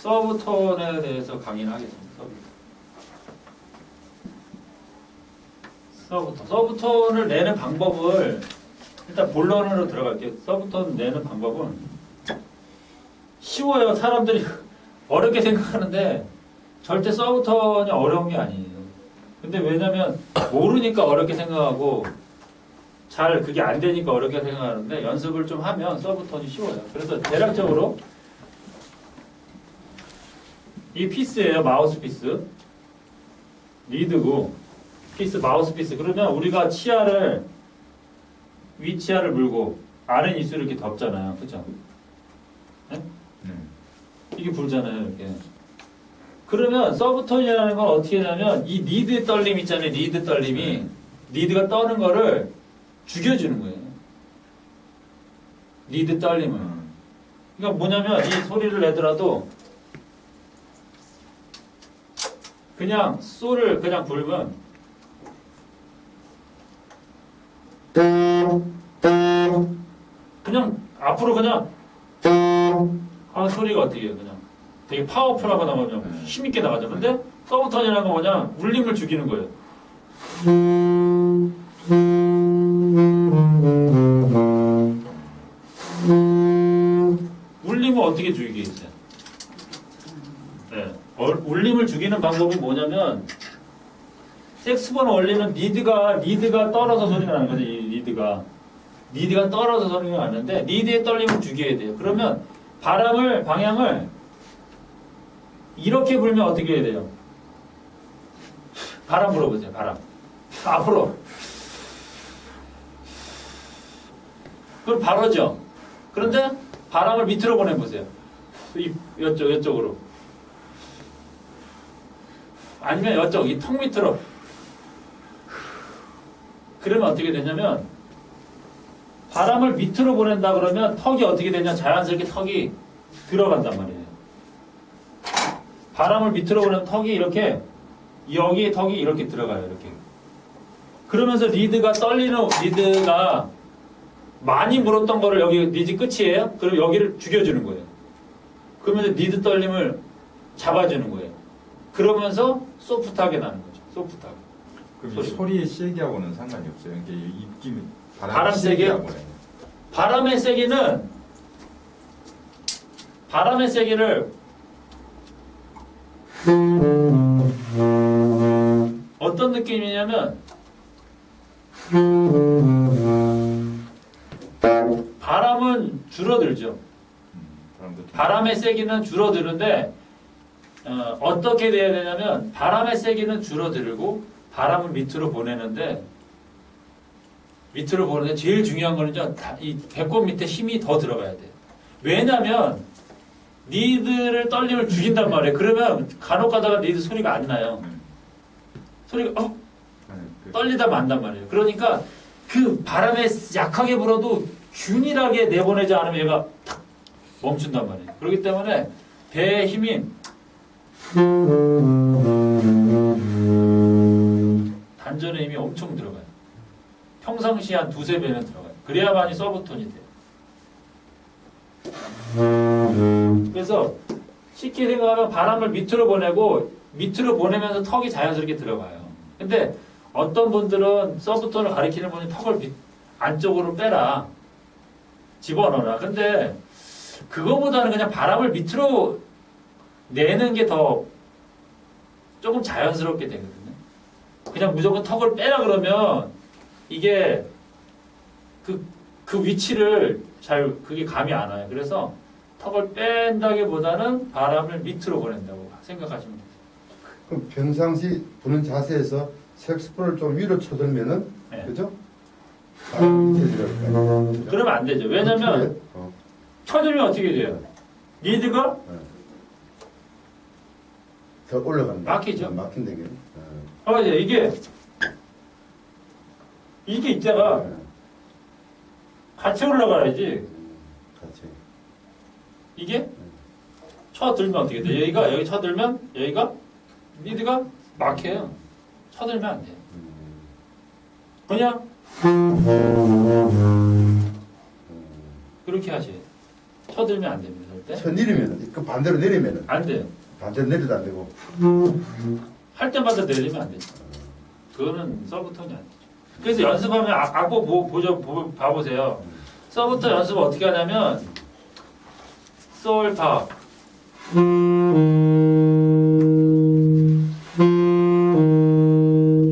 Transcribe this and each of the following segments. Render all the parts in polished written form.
서브톤에 대해서 강의를 하겠습니다. 서브톤을 내는 방법을 일단 본론으로 들어갈게요. 서브톤 내는 방법은 쉬워요. 사람들이 어렵게 생각하는데 절대 서브톤이 어려운 게 아니에요. 근데 왜냐면 모르니까 어렵게 생각하고 잘 그게 안 되니까 어렵게 생각하는데 연습을 좀 하면 서브톤이 쉬워요. 그래서 대략적으로 이 피스예요. 마우스 피스. 리드고 피스 마우스 피스. 그러면 우리가 치아를 위 치아를 물고 아래 입술을 이렇게 덮잖아요. 그죠? 네? 이게 불잖아요. 이렇게. 그러면 서브톤이라는 건 어떻게 하냐면 이 리드 떨림 있잖아요. 리드 떨림이 리드가 떠는 거를 죽여주는 거예요. 리드 떨림을. 그러니까 뭐냐면 이 소리를 내더라도 그냥 소를 그냥 불면 그냥 앞으로 그냥 하는 소리가 어떻게 해요? 그냥 되게 파워풀하고 나가면 힘있게 나가죠. 근데 서브톤이라는 건 뭐냐? 울림을 죽이는 거예요. 울림을 어떻게 죽이겠어요? 네. 울림을 죽이는 방법이 뭐냐면 색스폰 원리는 리드가 떨어서 소리가 나는 거죠. 이 리드가 떨어서 소리가 나는데 리드의 떨림을 죽여야 돼요. 그러면 방향을 이렇게 불면 어떻게 해야 돼요? 바람 불어보세요. 바람 앞으로. 그럼 바로죠. 그런데 바람을 밑으로 보내보세요. 이쪽으로. 아니면 이쪽, 이 턱 밑으로. 그러면 어떻게 되냐면, 바람을 밑으로 보낸다 그러면 턱이 어떻게 되냐? 자연스럽게 턱이 들어간단 말이에요. 바람을 밑으로 보내면 턱이 이렇게, 여기에 턱이 이렇게 들어가요. 이렇게. 그러면서 리드가 많이 물었던 거를 여기 리드 끝이에요? 그럼 여기를 죽여주는 거예요. 그러면서 리드 떨림을 잡아주는 거예요. 그러면서 소프트하게 나는 거죠. 소프트하게. 그럼 이 소리의 세기하고는 상관이 없어요. 이게 입김 바람 세기요? 바람의 세기를 어떤 느낌이냐면 바람은 줄어들죠. 바람의 세기는 줄어드는데 어떻게 돼야 되냐면 바람의 세기는 줄어들고 바람을 밑으로 보내는데 제일 중요한 거는요. 이 배꼽 밑에 힘이 더 들어가야 돼요. 왜냐면 리드를 떨림을 죽인단 말이에요. 그러면 간혹 가다가 리드 소리가 안 나요. 소리가 떨리다 만단 말이에요. 그러니까 그 바람에 약하게 불어도 균일하게 내보내지 않으면 얘가 탁 멈춘단 말이에요. 그렇기 때문에 배의 힘이 단전의 힘이 엄청 들어가요. 평상시 한 두세 배는 들어가요. 그래야만이 서브톤이 돼요. 그래서 쉽게 생각하면 바람을 밑으로 보내면서 턱이 자연스럽게 들어가요. 근데 어떤 분들은 서브톤을 가리키는 분이 턱을 안쪽으로 빼라. 집어넣어라. 근데 그거보다는 그냥 바람을 밑으로 내는 게 더 조금 자연스럽게 되거든요. 그냥 무조건 턱을 빼라 그러면 이게 그 위치를 그게 감이 안 와요. 그래서 턱을 뺀다기보다는 바람을 밑으로 보낸다고 생각하시면 돼요. 그럼 평상시 부는 자세에서 색스폰을 좀 위로 쳐들면은, 네. 그죠? 밑에 들어갈까요? 그러면 안 되죠. 왜냐면 쳐들면 어떻게 돼요? 리드가 더 올라간다. 막히죠. 막힌다, 이게. 이게 있다가 같이 올라가야지. 같이. 이게 쳐들면 어떻게 돼? 여기 쳐들면 여기가 리드가 막혀요. 쳐들면 안 돼요. 그냥 그렇게 하셔야 돼요. 쳐들면 안 됩니다. 때? 쳐 내리면 그 반대로 내리면은 안 돼요. 반대로 내려도 안 되고. 할 때마다 내리면 안 되죠. 그거는 서브톤이 안 되죠. 그래서 연습하면 악보 봐보세요. 서브톤 연습을 어떻게 하냐면 솔, 파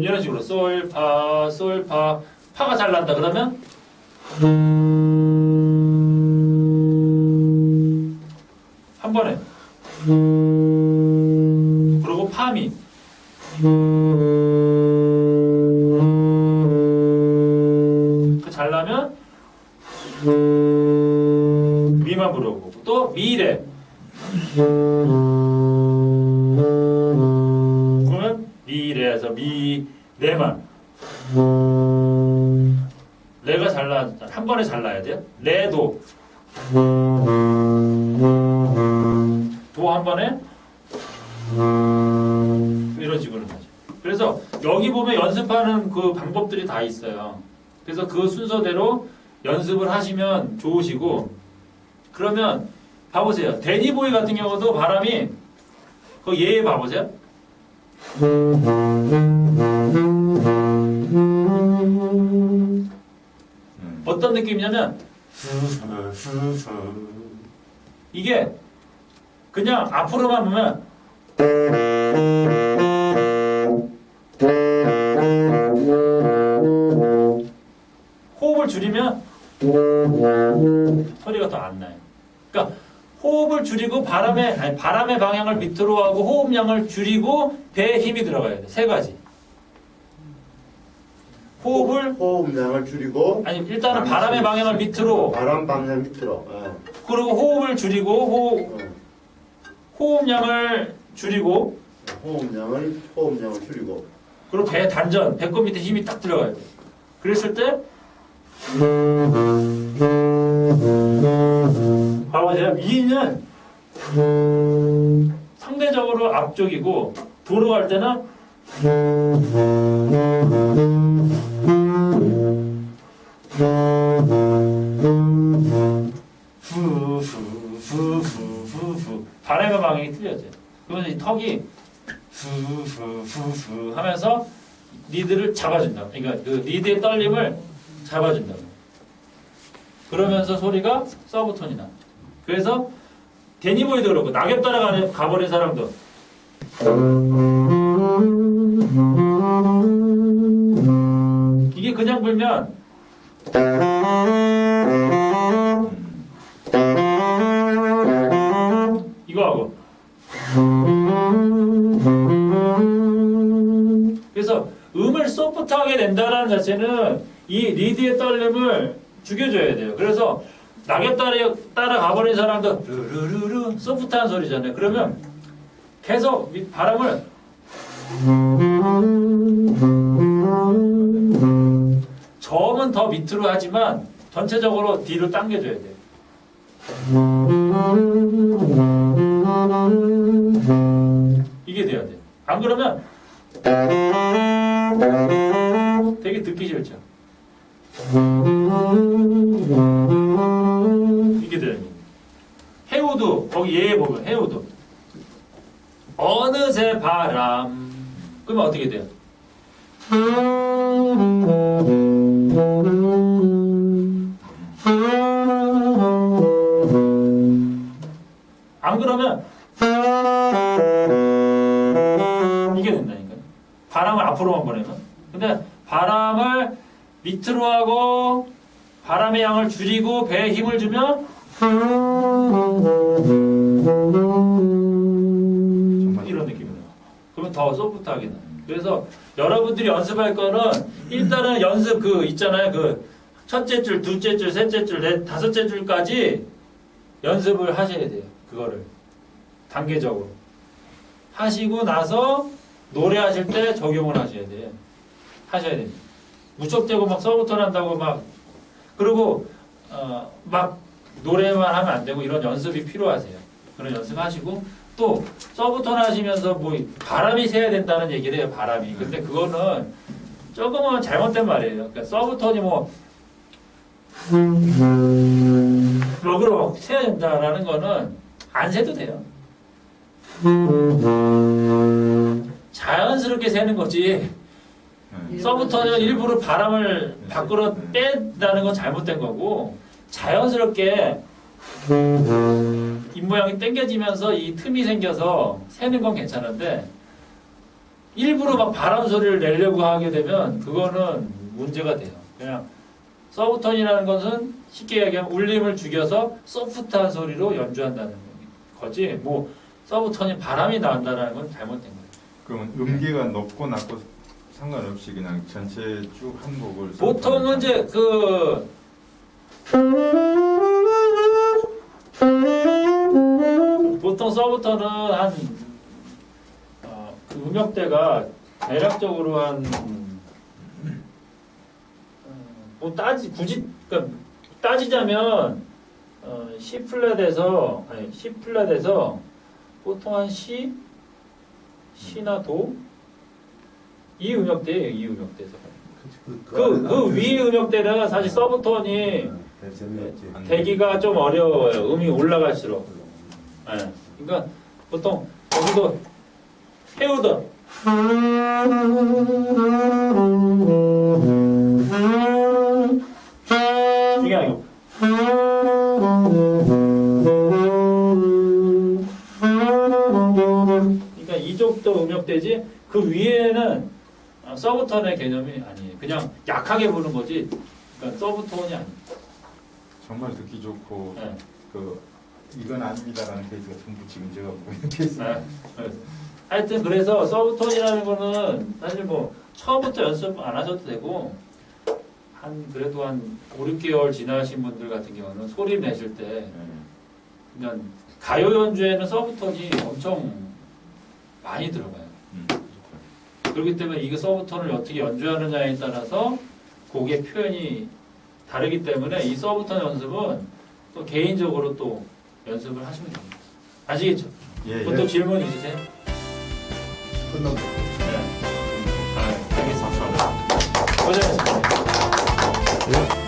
이런 식으로 솔, 파, 솔, 파 파가 잘 난다 그러면 한 번에 그리고 파미 잘 나면 미만 부르고 또 미래 그러면 미래에서 레만 레가 한 번에 잘 나야 돼요. 레도 도 한 번에 이런 식으로 하죠. 그래서 여기 보면 연습하는 그 방법들이 다 있어요. 그래서 그 순서대로 연습을 하시면 좋으시고 그러면 봐보세요. 데니보이 같은 경우도 바람이 그 얘 봐보세요. 어떤 느낌이냐면 이게 그냥 앞으로만 보면 호흡을 줄이면 소리가 더 안 나요. 그러니까 호흡을 줄이고 바람의 방향을 밑으로 하고 호흡량을 줄이고 배에 힘이 들어가야 돼. 세 가지. 호흡량을 줄이고 일단은 바람의 방향을 밑으로 바람 방향 밑으로. 그리고 호흡을 줄이고 호흡량을 줄이고 호흡량을 줄이고 그리고 배 단전 배꼽 밑에 힘이 딱 들어가야 돼. 그랬을 때 봐보세요. 미는 상대적으로 앞쪽이고 도로 갈 때는 후후후후후 바람의 방향이 틀려져요. 그러면 이 턱이 후후후후 하면서 리드를 잡아준다. 그러니까 그 리드의 떨림을 잡아준다. 그러면서 소리가 서브톤이 나. 그래서 데니보이도 그렇고 낙엽 따라 가버린 사람도 이게 그냥 불면 이거 하고 그래서 음을 소프트하게 낸다는 자체는 이 리드의 떨림을 죽여줘야 돼요. 그래서 낙엽 따라 가버린 사람도 루루루루 소프트한 소리잖아요. 그러면 계속 바람을 저음은 더 밑으로 하지만 전체적으로 뒤로 당겨줘야 돼요. 이게 돼야 돼요. 안 그러면 되게 듣기 싫죠. 이게 돼요. 해우도 거기 얘 보면 해우도 어느새 바람 그러면 어떻게 돼요? 안 그러면 이게 된다니까요. 바람을 앞으로만 보내면. 근데 바람을 밑으로 하고 바람의 양을 줄이고 배에 힘을 주면 이런 느낌이 나요. 그러면 더 소프트하게 나요. 그래서 여러분들이 연습할 거는 일단은 연습 그 있잖아요. 그 첫째 줄, 둘째 줄, 셋째 줄, 다섯째 줄까지 연습을 하셔야 돼요. 그거를 단계적으로 하시고 나서 노래하실 때 적용을 하셔야 돼요. 하셔야 됩니다. 무턱대고 막 서브톤 한다고 막 그리고 막 노래만 하면 안 되고 이런 연습이 필요하세요. 그런 연습하시고 또 서브톤 하시면서 뭐 바람이 새야 된다는 얘기를 해요. 바람이. 근데 그거는 조금은 잘못된 말이에요. 그러니까 서브톤이 뭐 먹으러 새야 된다라는 거는 안 세도 돼요. 자연스럽게 세는 거지. 네. 서브톤은 일부러 바람을 밖으로 뺀다는 건 잘못된 거고, 자연스럽게 입 모양이 당겨지면서 이 틈이 생겨서 새는 건 괜찮은데, 일부러 막 바람 소리를 내려고 하게 되면 그거는 문제가 돼요. 그냥 서브톤이라는 것은 쉽게 얘기하면 울림을 죽여서 소프트한 소리로 연주한다는 거지, 뭐 서브톤이 바람이 나온다는 건 잘못된 거예요. 그러면 음계가 높고 낮고 상관없이 그냥 전체 쭉 한 곡을 보통은 이제 보통 서브톤은 그 음역대가 대략적으로 굳이 그러니까 따지자면 C 플랫에서 보통 한 C나 도 이 음역대예요. 이 음역대에서 그 위 음역대는 사실 서브톤이 대기가 좀 어려워요. 음이 올라갈수록. 네. 그러니까 보통 여기도 해우던 이게 아니고 그러니까 이쪽도 음역대지 그 위에는 서브톤의 개념이 아니에요. 그냥 약하게 부는 거지. 그러니까 서브톤이 아니에요. 정말 듣기 좋고 네. 이건 아닙니다라는 케이스가 전부 지금 제가 보이는 케이스. 네. 하여튼 그래서 서브톤이라는 거는 사실 뭐 처음부터 연습 안 하셔도 되고 그래도 한 5, 6개월 지나신 분들 같은 경우는 소리 내실 때 네. 그냥 가요 연주에는 서브톤이 엄청 많이 들어가요. 그렇기 때문에 이게 서브톤을 어떻게 연주하느냐에 따라서 곡의 표현이 다르기 때문에 이 서브톤 연습은 또 개인적으로 또 연습을 하시면 됩니다. 아시겠죠? 예, 또 질문 있으세요? 끝나고. 네. 알겠습니다. 고생하셨습니다. 예.